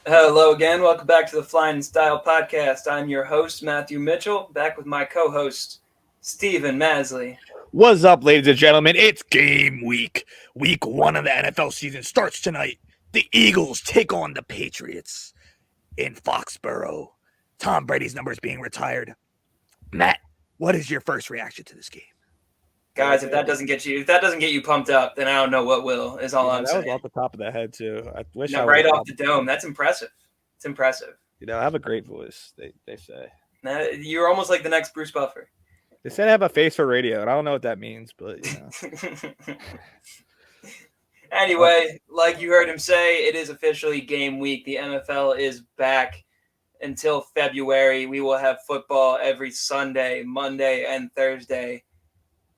Hello again. Welcome back to the Flyin Style podcast. I'm your host, Matthew Mitchell, back with my co-host, Steven Maslij. What's up, ladies and gentlemen? It's game week. Week 1 of the NFL season starts tonight. The Eagles take on the Patriots in Foxborough. Tom Brady's number is being retired. Matt, what is your first reaction to this game? Guys, if that doesn't get you pumped up, then I don't know what will. Is all I'm that saying. was off the top of the head too. I wish No, I right off the dome. That's impressive. It's impressive. I have a great voice. They say You're almost like the next Bruce Buffer. they said I have a face for radio, and I don't know what that means, but Anyway, like you heard him say, it is officially game week. The NFL is back until February. We will have football every Sunday, Monday, and Thursday.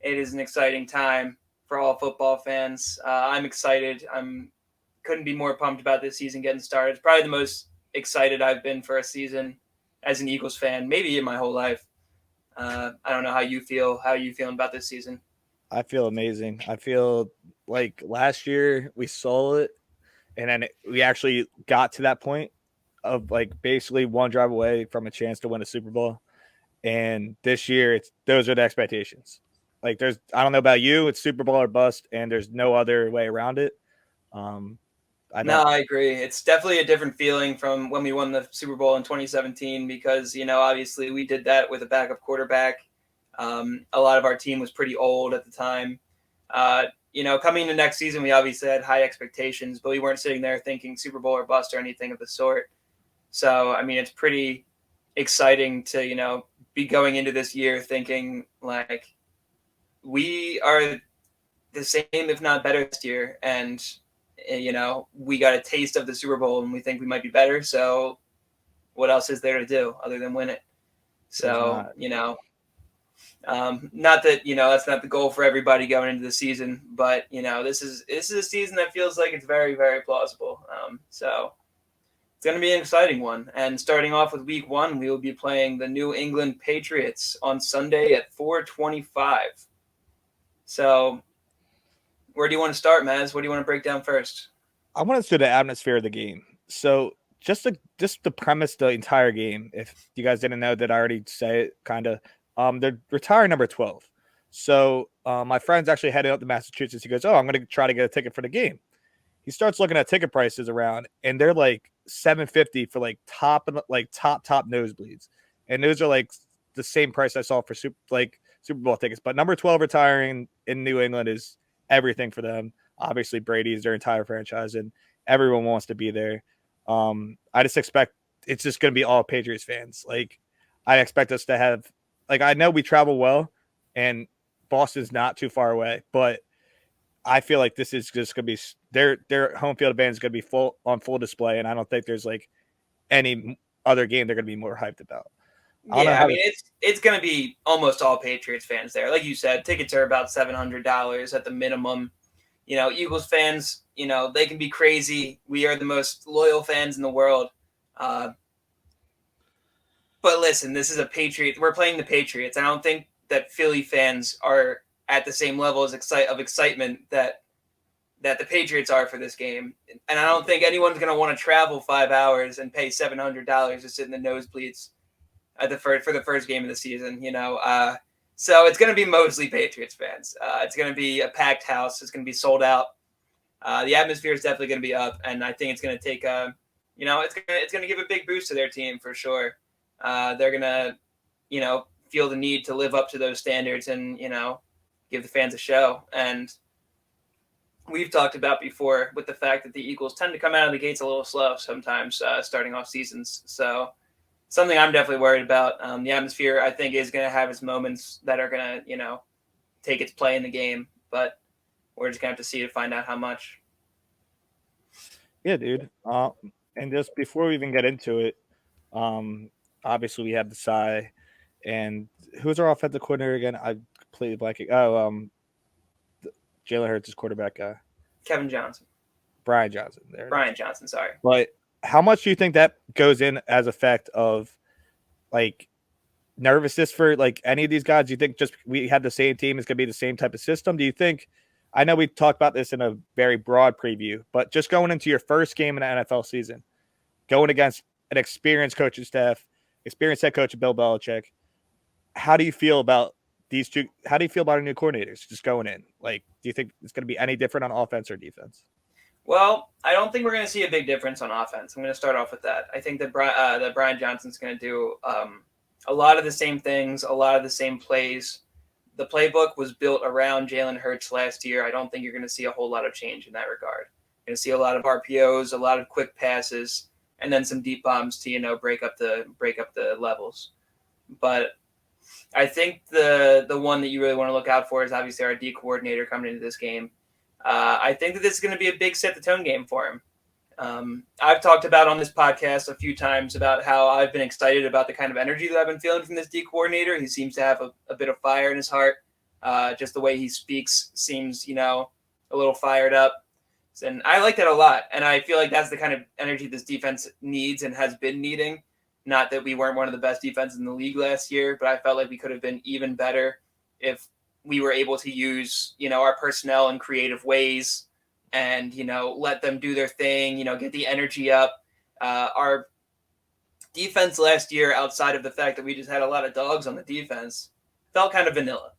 It is an exciting time for all football fans. I'm excited. Couldn't be more pumped about this season getting started. It's probably the most excited I've been for a season as an Eagles fan, maybe in my whole life. I don't know how you feel. How are you feeling about this season? I feel amazing. I feel like last year we saw it, and then we actually got to that point of like basically one drive away from a chance to win a Super Bowl. And this year, those are the expectations. Like I don't know about you, it's Super Bowl or bust, and there's no other way around it. I agree. It's definitely a different feeling from when we won the Super Bowl in 2017 because, obviously we did that with a backup quarterback. A lot of our team was pretty old at the time. Coming into next season, we obviously had high expectations, but we weren't sitting there thinking Super Bowl or bust or anything of the sort. So, it's pretty exciting to, be going into this year thinking like we are the same, if not better this year. And, we got a taste of the Super Bowl and we think we might be better. So what else is there to do other than win it? So, not that, that's not the goal for everybody going into the season, but, this is a season that feels like it's very, very plausible. So it's going to be an exciting one. And starting off with week 1, we will be playing the New England Patriots on Sunday at 4:25. So where do you want to start, Maz? What do you want to break down first? I want to do the atmosphere of the game. So just to premise the entire game, if you guys didn't know that I already say it, kind of, they're retiring number 12. So my friend's actually heading up to Massachusetts. He goes, I'm going to try to get a ticket for the game. He starts looking at ticket prices around, and they're like $750 for like top nosebleeds, and those are like the same price I saw for Super Bowl tickets. But number 12 retiring in New England is everything for them. Obviously, Brady's their entire franchise, and everyone wants to be there. I just expect it's just going to be all Patriots fans. Like, I expect us to have, like, I know we travel well, and Boston's not too far away, but I feel like this is just going to be their home field advantage is going to be on full display, and I don't think there's like any other game they're going to be more hyped about. It's going to be almost all Patriots fans there. Like you said, tickets are about $700 at the minimum. Eagles fans, they can be crazy. We are the most loyal fans in the world. But listen, this is a Patriot. We're playing the Patriots. I don't think that Philly fans are at the same level of excitement that the Patriots are for this game. And I don't think anyone's going to want to travel 5 hours and pay $700 to sit in the nosebleeds for the first game of the season, So it's going to be mostly Patriots fans. It's going to be a packed house. It's going to be sold out. The atmosphere is definitely going to be up, and I think it's going to take it's going to give a big boost to their team for sure. They're going to, feel the need to live up to those standards and, give the fans a show. And we've talked about before with the fact that the Eagles tend to come out of the gates a little slow sometimes starting off seasons. So something I'm definitely worried about. The atmosphere, I think, is going to have its moments that are going to, take its play in the game. But we're just going to have to see to find out how much. Yeah, dude. And just before we even get into it, obviously we have the Psy. And who's our offensive coordinator again? I completely blanking. Jalen Hurts' quarterback guy. Kevin Johnson. Brian Johnson. Brian Johnson, sorry. But how much do you think that goes in as effect of like nervousness for like any of these guys? Do you think just we had the same team, it's gonna be the same type of system? Do you think, I know we talked about this in a very broad preview, but just going into your first game in the NFL season, going against an experienced coaching staff, experienced head coach Bill Belichick. How do you feel about these two? How do you feel about our new coordinators just going in? Like, do you think it's going to be any different on offense or defense? Well, I don't think we're going to see a big difference on offense. I'm going to start off with that. I think that Brian Johnson's going to do a lot of the same things, a lot of the same plays. The playbook was built around Jalen Hurts last year. I don't think you're going to see a whole lot of change in that regard. You're going to see a lot of RPOs, a lot of quick passes, and then some deep bombs to break up the levels. But I think the one that you really want to look out for is obviously our D coordinator coming into this game. I think that this is going to be a big set the tone game for him. I've talked about on this podcast a few times about how I've been excited about the kind of energy that I've been feeling from this D coordinator. He seems to have a bit of fire in his heart. Just the way he speaks seems, a little fired up. And I like that a lot. And I feel like that's the kind of energy this defense needs and has been needing. Not that we weren't one of the best defenses in the league last year, but I felt like we could have been even better if we were able to use, our personnel in creative ways and, let them do their thing, get the energy up. Our defense last year, outside of the fact that we just had a lot of dogs on the defense, felt kind of vanilla.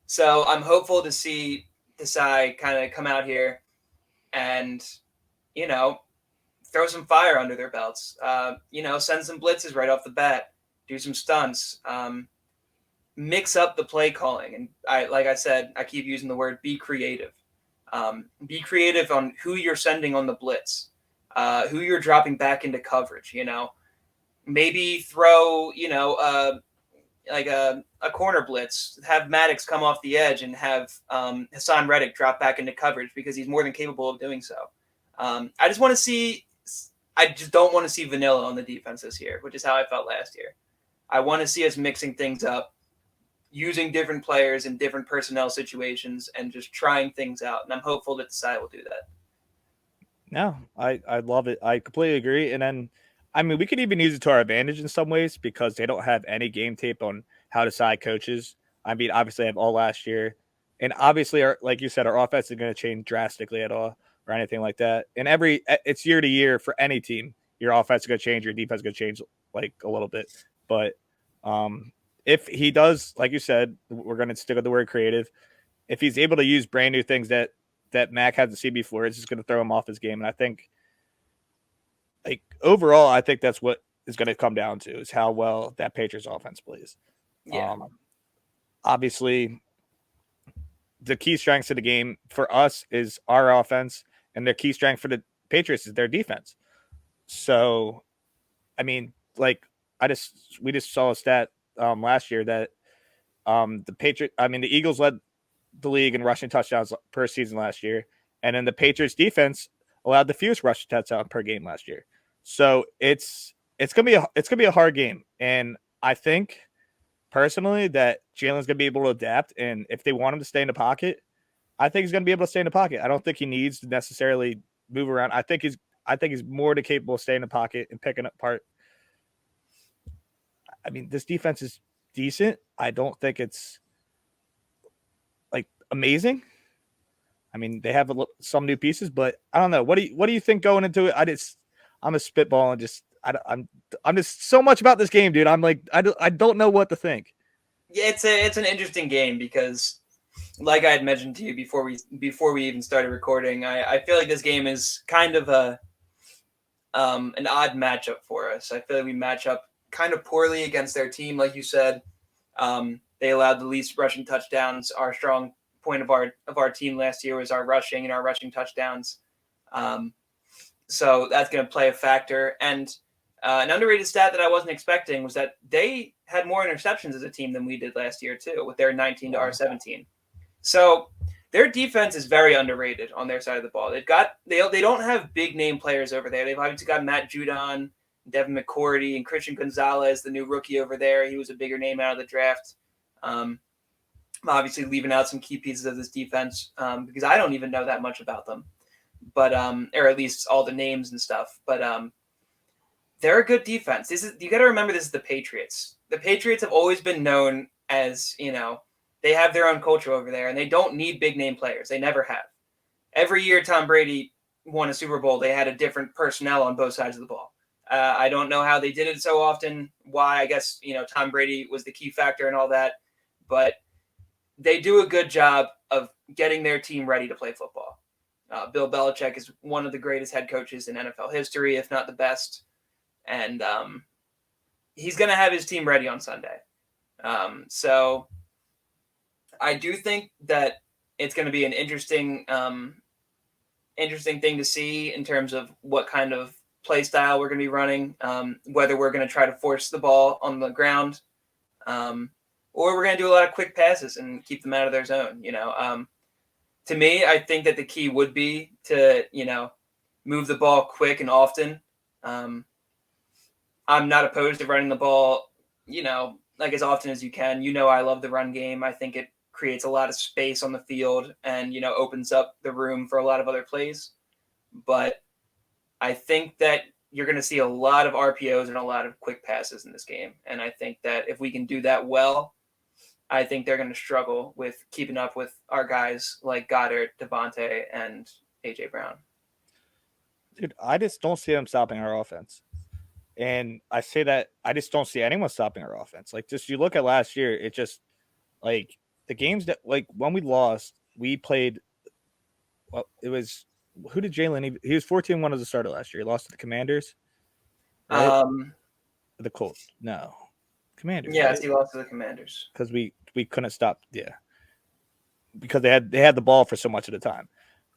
So I'm hopeful to see Desai kind of come out here and, throw some fire under their belts, send some blitzes right off the bat, do some stunts, mix up the play calling. And like I said, I keep using the word be creative. Be creative on who you're sending on the blitz, who you're dropping back into coverage, maybe throw, like a corner blitz, have Maddox come off the edge and have Hassan Reddick drop back into coverage because he's more than capable of doing so. I just don't want to see vanilla on the defense this year, which is how I felt last year. I want to see us mixing things up, using different players in different personnel situations and just trying things out. And I'm hopeful that Desai will do that. No, I love it. I completely agree. And then, we could even use it to our advantage in some ways because they don't have any game tape on how Desai coaches. Obviously, I have all last year. And obviously, like you said, our offense is going to change drastically at all or anything like that. And it's year to year for any team. Your offense is going to change, your defense is going to change like a little bit. But if he does, like you said, we're going to stick with the word creative. If he's able to use brand new things that Mac hasn't seen before, it's just going to throw him off his game. And I think, overall, I think that's what is going to come down to is how well that Patriots offense plays. Yeah. Obviously, the key strengths of the game for us is our offense, and the key strength for the Patriots is their defense. So, we just saw a stat last year that the Eagles led the league in rushing touchdowns per season last year, and then the Patriots defense allowed the fewest rushing touchdowns per game last year. So it's gonna be a hard game, and I think personally that Jalen's gonna be able to adapt, and if they want him to stay in the pocket, I think he's gonna be able to stay in the pocket. I don't think he needs to necessarily move around. I think he's more than capable of staying in the pocket and picking apart. This defense is decent. I don't think it's amazing. They have some new pieces, but I don't know. What do you think going into it? I'm a spitball and just I'm just so much about this game, dude. I don't know what to think. Yeah, it's an interesting game because, like I had mentioned to you before we even started recording, I feel like this game is kind of an odd matchup for us. I feel like we match up kind of poorly against their team, like you said. They allowed the least rushing touchdowns. Our strong point of our team last year was our rushing and our rushing touchdowns. So that's going to play a factor. And an underrated stat that I wasn't expecting was that they had more interceptions as a team than we did last year too, with their 19 to our 17. So their defense is very underrated on their side of the ball. They don't have big name players over there. They've obviously got Matt Judon, Devin McCourty, and Christian Gonzalez, the new rookie over there. He was a bigger name out of the draft. Obviously leaving out some key pieces of this defense because I don't even know that much about them, but or at least all the names and stuff. But they're a good defense. You got to remember this is the Patriots. The Patriots have always been known as they have their own culture over there, and they don't need big name players. They never have. Every year Tom Brady won a Super Bowl, they had a different personnel on both sides of the ball. I don't know how they did it so often. Why? I guess, Tom Brady was the key factor and all that. But they do a good job of getting their team ready to play football. Bill Belichick is one of the greatest head coaches in NFL history, if not the best. And he's going to have his team ready on Sunday. So I do think that it's going to be an interesting thing to see in terms of what kind of play style we're going to be running, whether we're going to try to force the ball on the ground, or we're going to do a lot of quick passes and keep them out of their zone. To me, I think that the key would be to, move the ball quick and often. I'm not opposed to running the ball, like as often as you can. I love the run game. I think it creates a lot of space on the field and, opens up the room for a lot of other plays. But I think that you're going to see a lot of RPOs and a lot of quick passes in this game. And I think that if we can do that well, I think they're going to struggle with keeping up with our guys like Goddard, Devontae, and A.J. Brown. Dude, I just don't see them stopping our offense. And I say that I just don't see anyone stopping our offense. Like, just you look at last year, it just, like, the games that, like, when we lost, we played, well, it was, who did Jalen, he was 14-1 as a starter last year. He lost to the Commanders. Right? The Colts. No. Commanders. Yes, right? he lost to the Commanders. Because we couldn't stop, because they had the ball for so much of the time.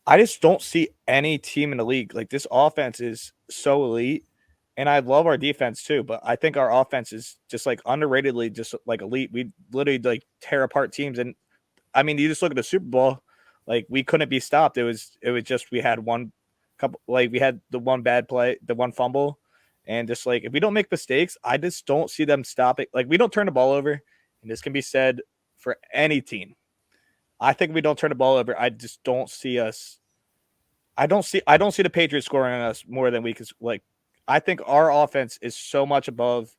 I just don't see any team in the league. Like, this offense is so elite, and I love our defense too, but I think our offense is just like underratedly just like elite. We literally like tear apart teams, and I mean, you just look at the Super Bowl, like we couldn't be stopped. It was just we had one couple, like we had the one bad play, the one fumble, and just like if we don't make mistakes, I just don't see them stopping. Like, we don't turn the ball over, and this can be said for any team. I think if we don't turn the ball over, I just don't see us. I don't see the Patriots scoring on us more than we could. Like, I think our offense is so much above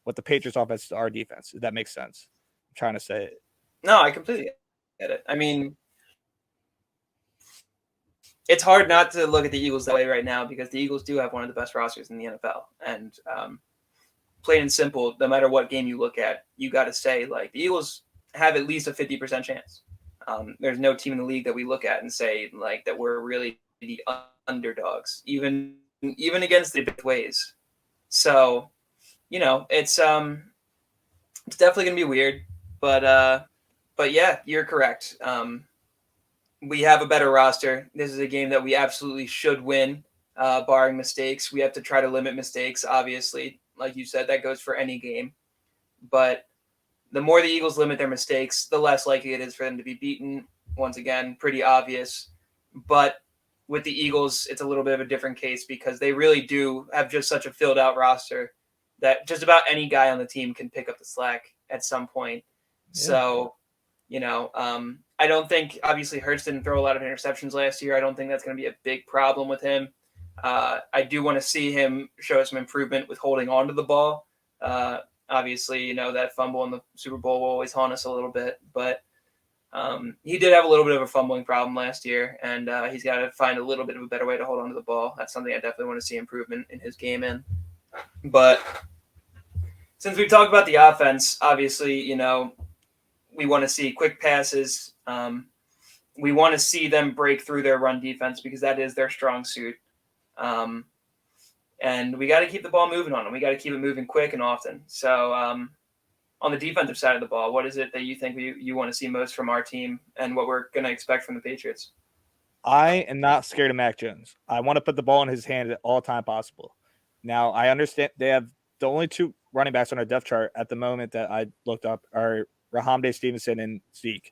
what the Patriots offense is to our defense. If that makes sense. I'm trying to say it. No, I completely get it. I mean, it's hard not to look at the Eagles that way right now because the Eagles do have one of the best rosters in the NFL. And plain and simple, no matter what game you look at, you got to say, like, the Eagles have at least a 50% chance. There's no team in the league that we look at and say, like, that we're really the underdogs, even against the big ways. So, it's definitely gonna be weird, but yeah, you're correct. We have a better roster. This is a game that we absolutely should win, barring mistakes. We have to try to limit mistakes, obviously. Like you said, that goes for any game. But the more the Eagles limit their mistakes, the less likely it is for them to be beaten. Once again, pretty obvious. But with the Eagles, it's a little bit of a different case because they really do have just such a filled out roster that just about any guy on the team can pick up the slack at some point. Yeah. So, I don't think, obviously, Hurts didn't throw a lot of interceptions last year. I don't think that's going to be a big problem with him. I do want to see him show some improvement with holding on to the ball. Obviously, that fumble in the Super Bowl will always haunt us a little bit, but he did have a little bit of a fumbling problem last year, and he's got to find a little bit of a better way to hold on to the ball. That's something I definitely want to see improvement in his game in. But since we've talked about the offense, obviously, we want to see quick passes. We want to see them break through their run defense because that is their strong suit. And we got to keep the ball moving on them. We got to keep it moving quick and often. So on the defensive side of the ball, what is it that you think you want to see most from our team and what we're going to expect from the Patriots? I am not scared of Mac Jones. I want to put the ball in his hand at all time possible. Now, I understand they have the only two running backs on our depth chart at the moment that I looked up are Rahamde Stevenson and Zeke.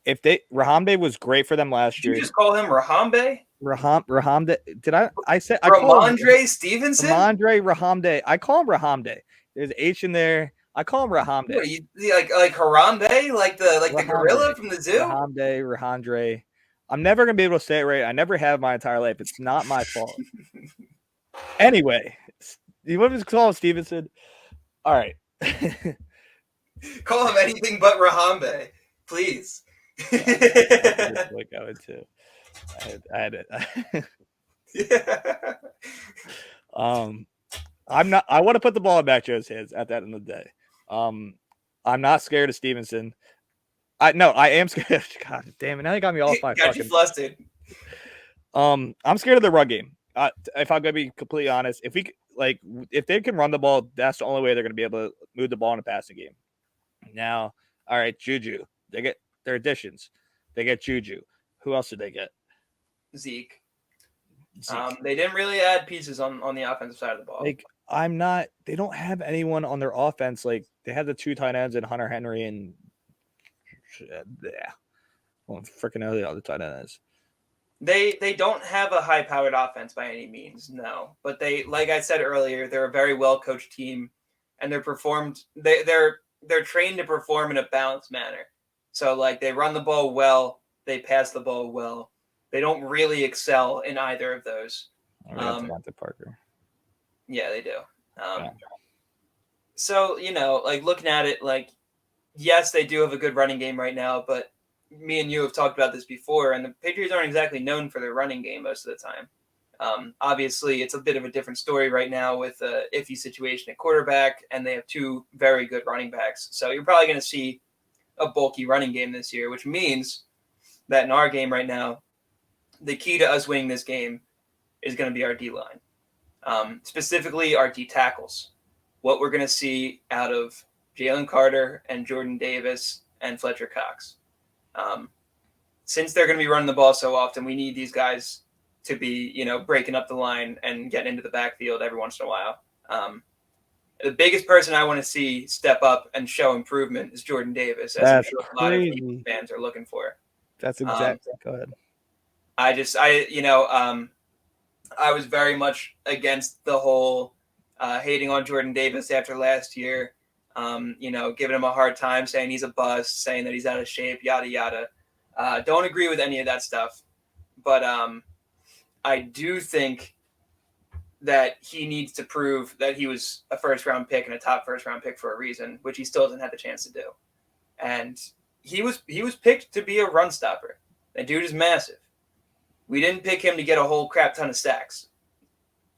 Rahamde was great for them last year. Did you just call him Rahamde? Rahamde. Did I say Ramondre Stevenson? Ramondre Rahamde. I call him Rahamde. There's H in there. I call him Rahamde. What, like Harambe? Like the gorilla from the zoo? Rahamde. I'm never gonna be able to say it right. I never have my entire life. It's not my fault. Anyway, you want me to call him Stevenson? All right. Call him anything but Rahambe, please. Like I would too. I had it. Yeah. Um, I'm not. I want to put the ball in Mac Jones' hands at the end of the day. I'm not scared of Stevenson. I am scared. God damn it! Now you got me off my Got you fucking. flustered. I'm scared of the run game. If I'm gonna be completely honest, if they can run the ball, that's the only way they're gonna be able to move the ball in a passing game. Now, all right, Juju. They get their additions. They get Juju. Who else did they get? Zeke. Zeke. They didn't really add pieces on the offensive side of the ball. Like I'm not. They don't have anyone on their offense. Like they have the 2 tight ends and Hunter Henry and yeah. Well, freaking know the other tight end is. They don't have a high powered offense by any means, no. But they, like I said earlier, they're a very well coached team, and they're trained to perform in a balanced manner. So like they run the ball well, they pass the ball well. They don't really excel in either of those. Devontae Parker. Yeah, they do. Yeah. So like looking at it, like yes, they do have a good running game right now, but me and you have talked about this before, and the Patriots aren't exactly known for their running game most of the time. Obviously, it's a bit of a different story right now with the iffy situation at quarterback, and they have 2 very good running backs. So you're probably going to see a bulky running game this year, which means that in our game right now, the key to us winning this game is going to be our D-line, specifically our D tackles. What we're going to see out of Jalen Carter and Jordan Davis and Fletcher Cox. Since they're going to be running the ball so often, we need these guys to be, breaking up the line and getting into the backfield every once in a while. The biggest person I want to see step up and show improvement is Jordan Davis, as I'm sure a lot of fans are looking for. That's exactly. Go ahead. I was very much against the whole hating on Jordan Davis after last year. Giving him a hard time, saying he's a bust, saying that he's out of shape, yada, yada. Don't agree with any of that stuff. But I do think that he needs to prove that he was a first-round pick and a top first-round pick for a reason, which he still hasn't had the chance to do. And he was picked to be a run stopper. That dude is massive. We didn't pick him to get a whole crap ton of sacks.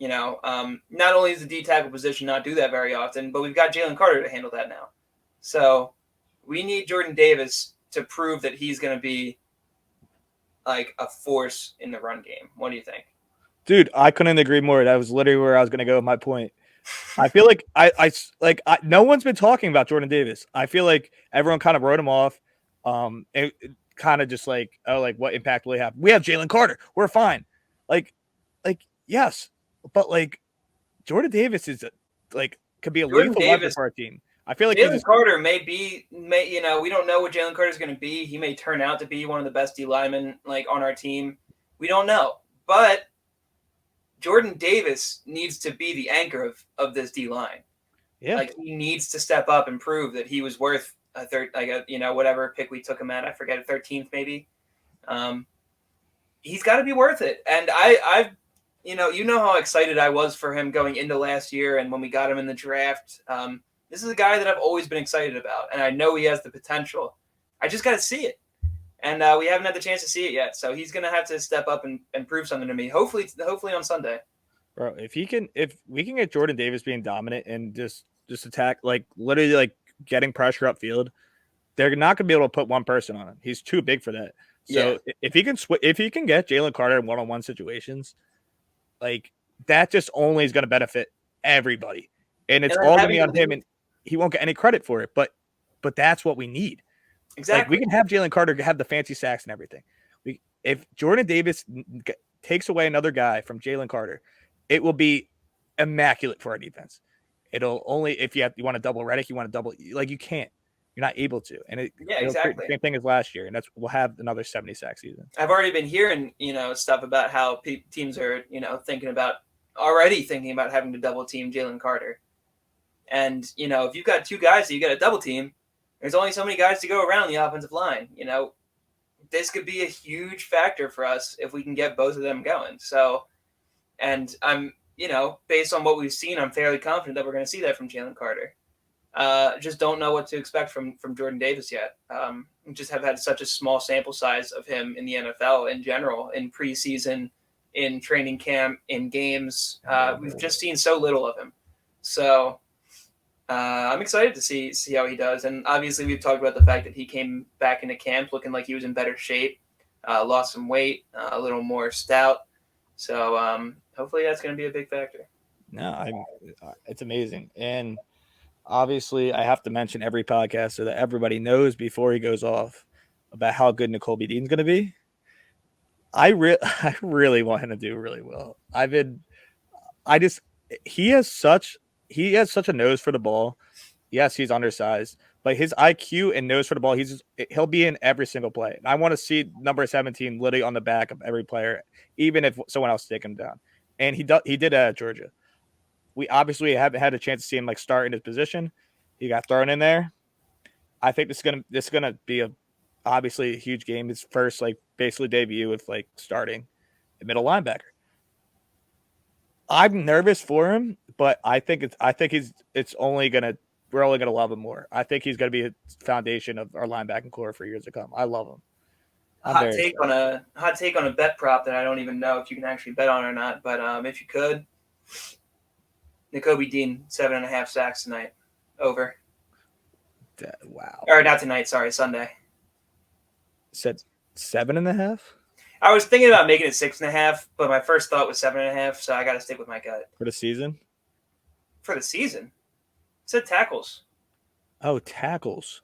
Not only does the D tackle position not do that very often, but we've got Jalen Carter to handle that now. So we need Jordan Davis to prove that he's going to be like a force in the run game. What do you think? Dude, I couldn't agree more. That was literally where I was going to go with my point. I feel like no one's been talking about Jordan Davis. I feel like everyone kind of wrote him off. It kind of just like, oh, like what impact will he have? We have Jalen Carter. We're fine. Like yes, but like Jordan Davis is could be a lethal weapon for our team. I feel like Jalen Carter may we don't know what Jalen Carter is going to be. He may turn out to be one of the best D linemen on our team. We don't know, but Jordan Davis needs to be the anchor of this D line. Yeah, he needs to step up and prove that he was worth a third, whatever pick we took him at. I forget, 13th maybe. He's got to be worth it, and I've. You know how excited I was for him going into last year, and when we got him in the draft. This is a guy that I've always been excited about, and I know he has the potential. I just got to see it, and we haven't had the chance to see it yet. So he's going to have to step up and prove something to me. Hopefully on Sunday. Bro, if we can get Jordan Davis being dominant and just attack, literally getting pressure upfield, they're not going to be able to put one person on him. He's too big for that. So if he can get Jalen Carter in one-on-one situations. That just only is going to benefit everybody, and it's all going to be on him, and he won't get any credit for it. But that's what we need. Exactly. We can have Jalen Carter have the fancy sacks and everything. If Jordan Davis takes away another guy from Jalen Carter, it will be immaculate for our defense. It'll only if you want to double Reddick, you want to double you can't. You're not able to, and exactly the same thing as last year, and we'll have another 70 sack season. I've already been hearing stuff about how teams are thinking about having to double team Jalen Carter, and if you've got 2 guys that you got to double team, there's only so many guys to go around the offensive line. This could be a huge factor for us if we can get both of them going. So, and I'm based on what we've seen, I'm fairly confident that we're going to see that from Jalen Carter. Just don't know what to expect from Jordan Davis yet. We just have had such a small sample size of him in the NFL in general, in preseason, in training camp, in games. We've just seen so little of him. So I'm excited to see how he does. And obviously, we've talked about the fact that he came back into camp looking like he was in better shape, lost some weight, a little more stout. So hopefully that's going to be a big factor. No, it's amazing. And obviously, I have to mention every podcast so that everybody knows before he goes off about how good Nakobe Dean's going to be. I really want him to do really well. He has such a nose for the ball. Yes, he's undersized, but his IQ and nose for the ball, he'll be in every single play. And I want to see number 17 literally on the back of every player, even if someone else take him down. And he did that at Georgia. We obviously haven't had a chance to see him like start in his position. He got thrown in there. I think this is gonna be obviously a huge game. His first like basically debut with like starting a middle linebacker. I'm nervous for him, but we're only gonna love him more. I think he's gonna be a foundation of our linebacking core for years to come. I love him. Hot take on a bet prop that I don't even know if you can actually bet on or not. But if you could, Nakobe Dean 7.5 sacks tonight. Over. Wow. Or not tonight. Sorry, Sunday. Said 7.5. I was thinking about making it 6.5, but my first thought was 7.5, so I got to stick with my gut. For the season? For the season? It said tackles. Oh, tackles.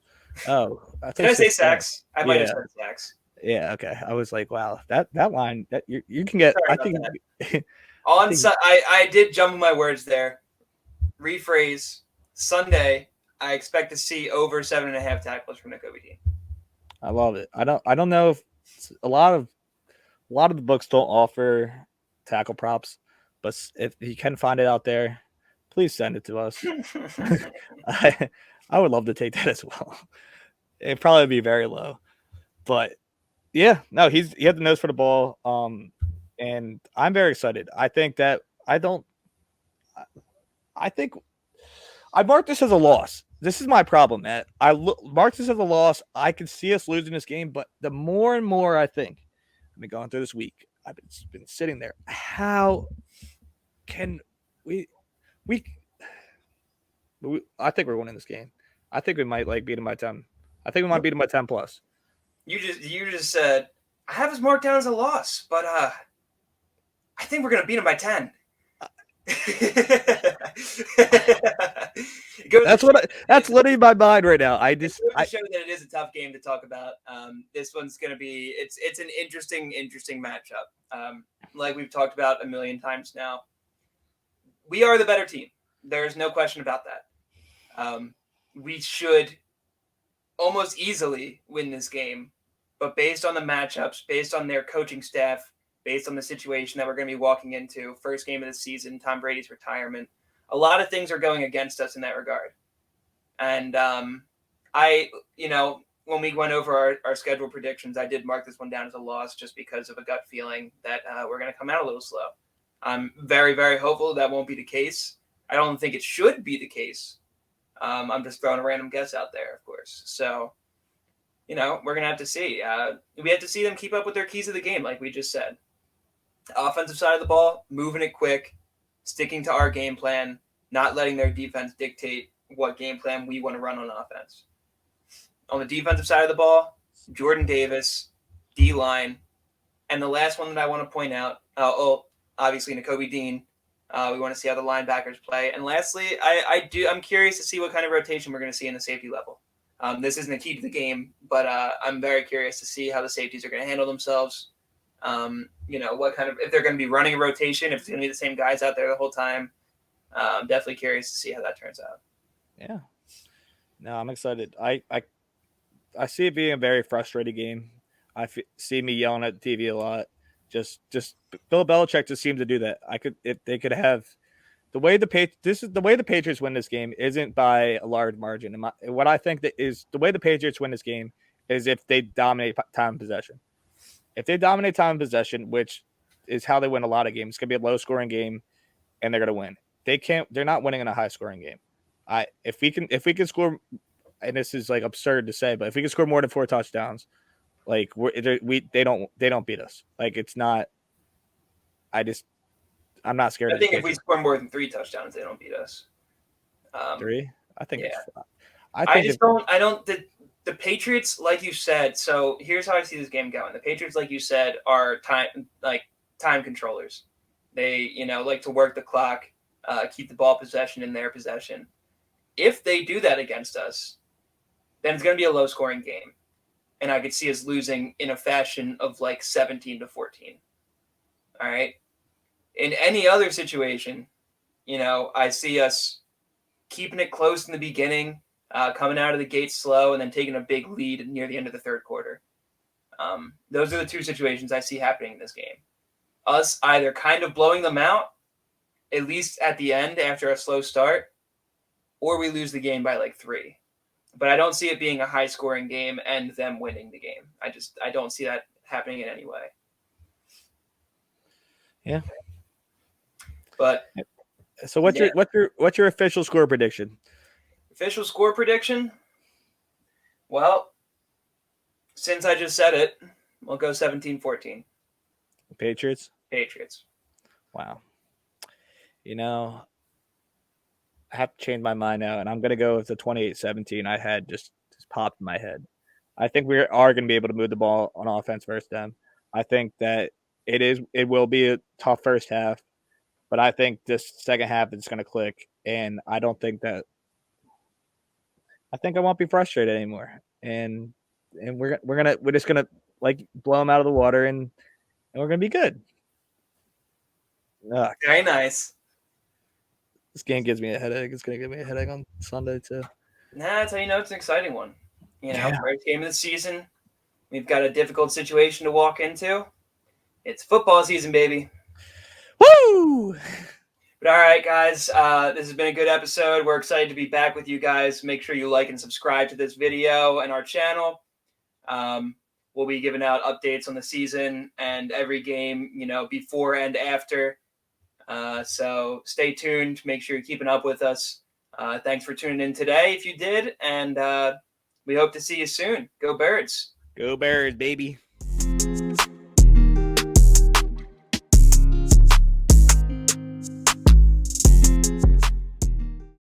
Oh. Did I say sacks? I might have said sacks. Yeah, okay. I was like, wow, that line that you can get. Sorry, I think I did jumble my words there. Rephrase. Sunday, I expect to see over 7.5 tackles from Nakobe Dean. I love it. I don't know if a lot of the books don't offer tackle props, but if you can find it out there, please send it to us. I would love to take that as well. It'd probably be very low, but yeah, no, he had the nose for the ball. And I'm very excited. I think I marked this as a loss. This is my problem, Matt. Marked this as a loss. I can see us losing this game, but the more and more I think, I've been going through this week. I've been sitting there. How can we? I think we're winning this game. I think we might beat him by 10. I think we might beat him by 10 plus. You just said I have us marked down as a loss, but I think we're gonna beat him by 10. That's literally my mind right now. I show that it is a tough game to talk about. This one's gonna be it's an interesting matchup. Like we've talked about a million times now. We are the better team. There's no question about that. We should almost easily win this game, but based on the matchups, based on their coaching staff, based on the situation that we're going to be walking into, first game of the season, Tom Brady's retirement, a lot of things are going against us in that regard. And when we went over our schedule predictions, I did mark this one down as a loss just because of a gut feeling that we're going to come out a little slow. I'm very, very hopeful that won't be the case. I don't think it should be the case. I'm just throwing a random guess out there, of course. So, we're going to have to see. We have to see them keep up with their keys of the game, like we just said. Offensive side of the ball, moving it quick, sticking to our game plan, not letting their defense dictate what game plan we want to run on offense. On the defensive side of the ball, Jordan Davis, D-line, and the last one that I want to point out, obviously Nakobe Dean. We want to see how the linebackers play. And lastly, I'm curious to see what kind of rotation we're going to see in the safety level. This isn't a key to the game, but I'm very curious to see how the safeties are going to handle themselves. What kind of, if they're going to be running a rotation, if it's going to be the same guys out there the whole time. I'm definitely curious to see how that turns out. Yeah. No, I'm excited. I see it being a very frustrating game. See me yelling at the TV a lot. Just Bill Belichick just seems to do that. If they could have the way the Patriots win this game isn't by a large margin. What I think that is the way the Patriots win this game is if they dominate time possession. If they dominate time possession, which is how they win a lot of games, it's gonna be a low scoring game, and they're gonna win. They're not winning in a high scoring game. If we can score, and this is like absurd to say, but if we can score more than 4 touchdowns, like they don't beat us. Like it's not. I'm not scared I of the think if we Patriots. score more than 3 touchdowns, they don't beat us. 3? I think Yeah. I I think just don't. I don't. The Patriots, like you said. So here's how I see this game going. The Patriots, like you said, are time controllers. They like to work the clock, keep the ball possession in their possession. If they do that against us, then it's going to be a low scoring game, and I could see us losing in a fashion of like 17-14. All right. In any other situation, I see us keeping it close in the beginning, coming out of the gate slow, and then taking a big lead near the end of the third quarter. Those are the two situations I see happening in this game. Us either kind of blowing them out, at least at the end after a slow start, or we lose the game by like 3. But I don't see it being a high-scoring game and them winning the game. I don't see that happening in any way. Yeah. But so what's your official score prediction? Official score prediction? Well, since I just said it, we'll go 17-14. Patriots? Patriots. Wow. I have to change my mind now, and I'm going to go with the 28-17 I had just popped in my head. I think we are going to be able to move the ball on offense versus them. I think that it will be a tough first half, but I think this second half is going to click, and I think I won't be frustrated anymore. And we're just gonna like blow them out of the water, and we're gonna be good. Very nice. This game gives me a headache. It's gonna give me a headache on Sunday too. Nah, that's how you know it's an exciting one. Yeah. First game of the season. We've got a difficult situation to walk into. It's football season, baby. Woo! But all right, guys, this has been a good episode. We're excited to be back with you guys. Make sure you like and subscribe to this video and our channel. We'll be giving out updates on the season and every game, before and after. So stay tuned. Make sure you're keeping up with us. Thanks for tuning in today if you did. And we hope to see you soon. Go Birds. Go Bears, baby.